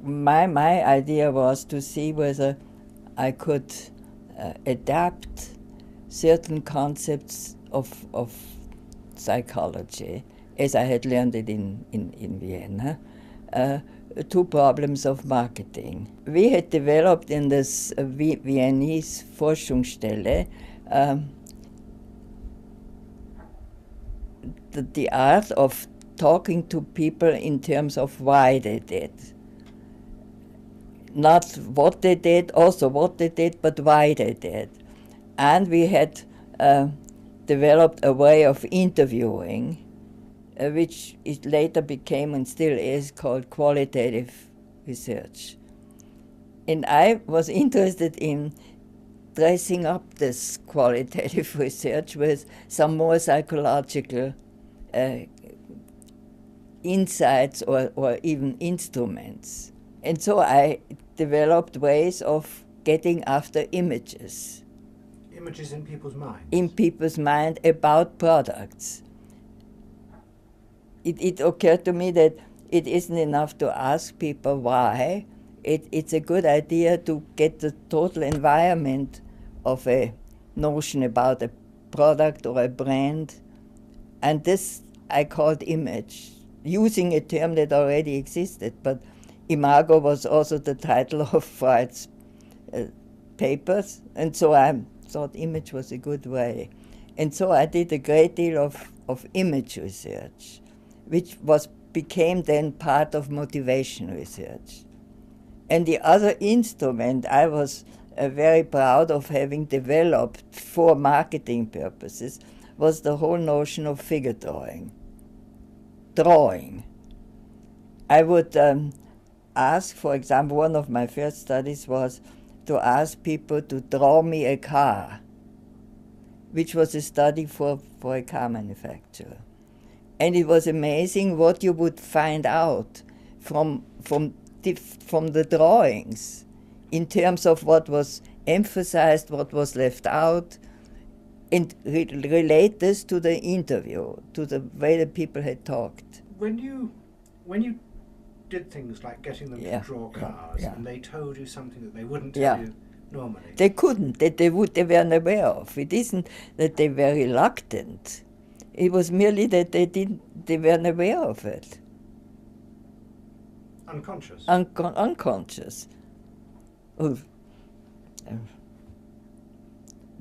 my idea was to see whether I could adapt certain concepts of psychology, as I had learned it in Vienna, to problems of marketing. We had developed in this Viennese Forschungsstelle the art of talking to people in terms of why they did. Not what they did, also what they did, but why they did. And we had developed a way of interviewing, which it later became and still is called qualitative research. And I was interested in dressing up this qualitative research with some more psychological insights or even instruments. And so I developed ways of getting after images. Images in people's minds? In people's mind about products. It occurred to me that it isn't enough to ask people why. It's a good idea to get the total environment of a notion about a product or a brand. And this I called image, using a term that already existed, but imago was also the title of Freud's papers, and so I thought image was a good way. And so I did a great deal of image research, which became then part of motivation research. And the other instrument I was very proud of having developed for marketing purposes was the whole notion of figure drawing. I would ask, for example, one of my first studies was to ask people to draw me a car, which was a study for a car manufacturer. And it was amazing what you would find out from the drawings in terms of what was emphasized, what was left out, and relate this to the interview, to the way the people had talked. When you did things like getting them to draw cars, and they told you something that they wouldn't tell you normally. They couldn't, they weren't aware of. It isn't that they were reluctant. It was merely that they weren't aware of it. Unconscious? Unconscious.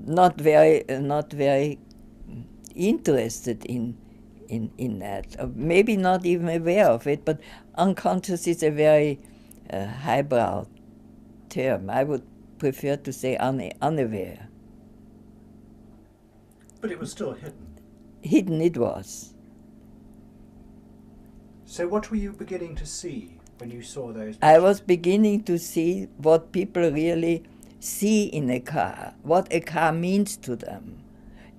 Not very interested in that. Maybe not even aware of it, but unconscious is a very highbrow term. I would prefer to say unaware. But it was still hidden. Hidden it was. So what were you beginning to see when you saw those pictures? I was beginning to see what people really see in a car, what a car means to them,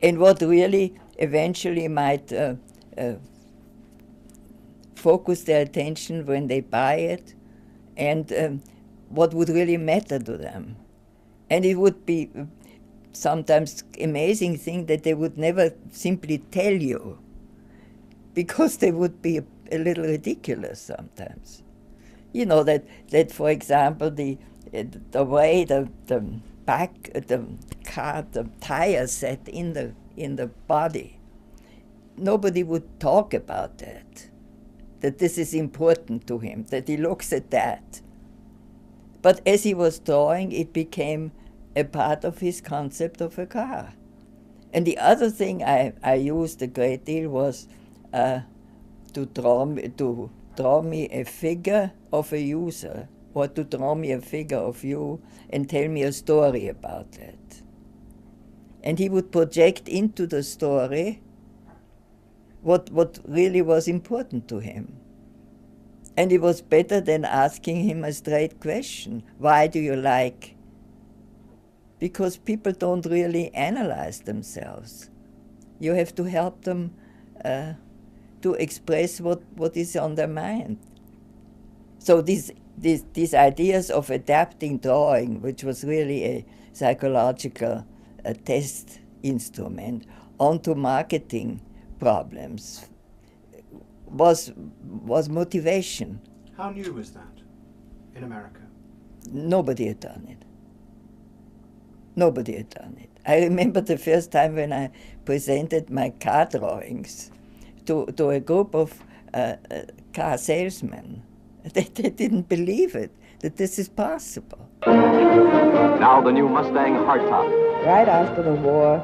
and what really eventually might focus their attention when they buy it, and what would really matter to them. And it would be sometimes amazing thing that they would never simply tell you, because they would be a little ridiculous sometimes. You know, that for example, the way the tire set in the body, nobody would talk about that this is important to him, that he looks at that. But as he was drawing, it became a part of his concept of a car. And the other thing I used a great deal was to draw me a figure of a user, or to draw me a figure of you and tell me a story about it. And he would project into the story what really was important to him. And it was better than asking him a straight question. Why do you like? Because people don't really analyze themselves. You have to help them to express what is on their mind. So these ideas of adapting drawing, which was really a psychological test instrument, onto marketing problems, was motivation. How new was that in America? Nobody had done it. Nobody had done it. I remember the first time when I presented my car drawings to a group of car salesmen. They didn't believe it, that this is possible. Now the new Mustang hardtop. Right after the war,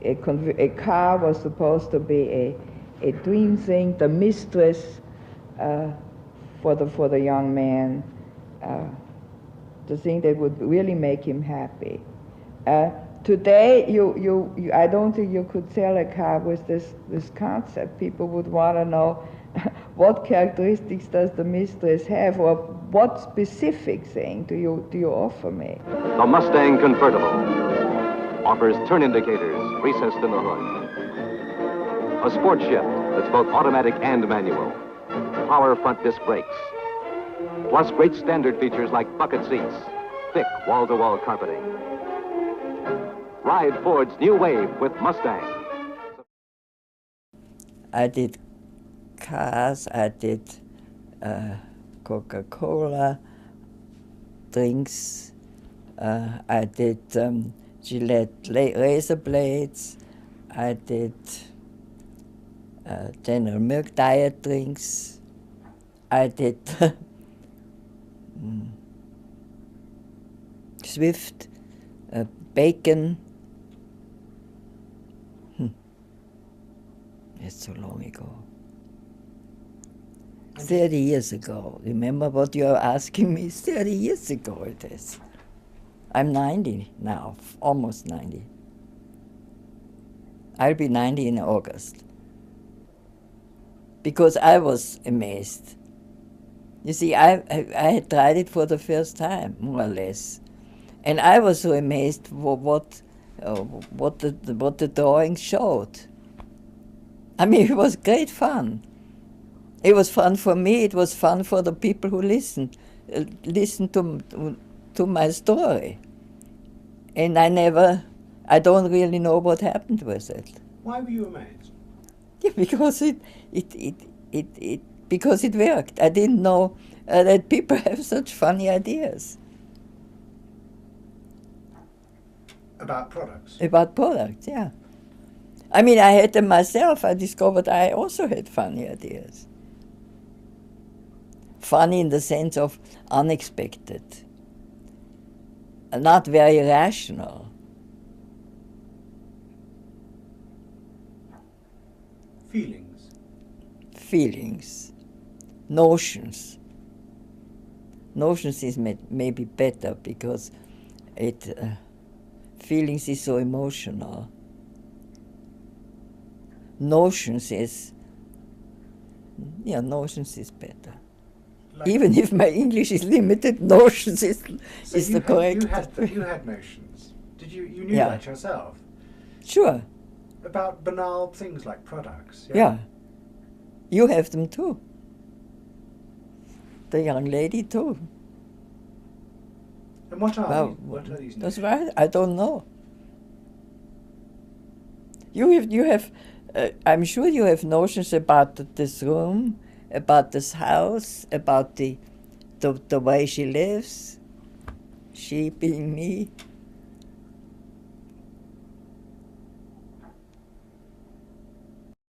a car was supposed to be a dream thing, the mistress for the young man, the thing that would really make him happy. Today, I don't think you could sell a car with this concept. People would want to know what characteristics does the mistress have, or what specific thing do you offer me? The Mustang convertible offers turn indicators recessed in the hood. A sport shift that's both automatic and manual. Power front disc brakes. Plus great standard features like bucket seats, thick wall-to-wall carpeting. Ride Ford's new wave with Mustang. I did cars, I did Coca-Cola drinks, I did Gillette razor blades, I did General Milk diet drinks, I did Swift, bacon. It's so long ago. 30 years ago. Remember what you're asking me? 30 years ago it is. I'm 90 now, almost 90. I'll be 90 in August. Because I was amazed. You see, I had tried it for the first time, more or less. And I was so amazed what the drawings showed. I mean, it was great fun. It was fun for me, it was fun for the people who listened to my story. And I don't really know what happened with it. Why were you amazed? Yeah, because it worked. I didn't know that people have such funny ideas. About products? About products, yeah. I mean, I had them myself. I discovered I also had funny ideas. Funny in the sense of unexpected, not very rational. Feelings? Feelings. Notions. Notions is maybe better because feelings is so emotional. Notions is better. Like, even if my English is limited, notions is the correct. You had notions. Did you knew that yourself? Sure. About banal things like products. Yeah. You have them too. The young lady too. And what are these notions? That's right. I don't know. You have. I'm sure you have notions about this room, about this house, about the way she lives, she being me.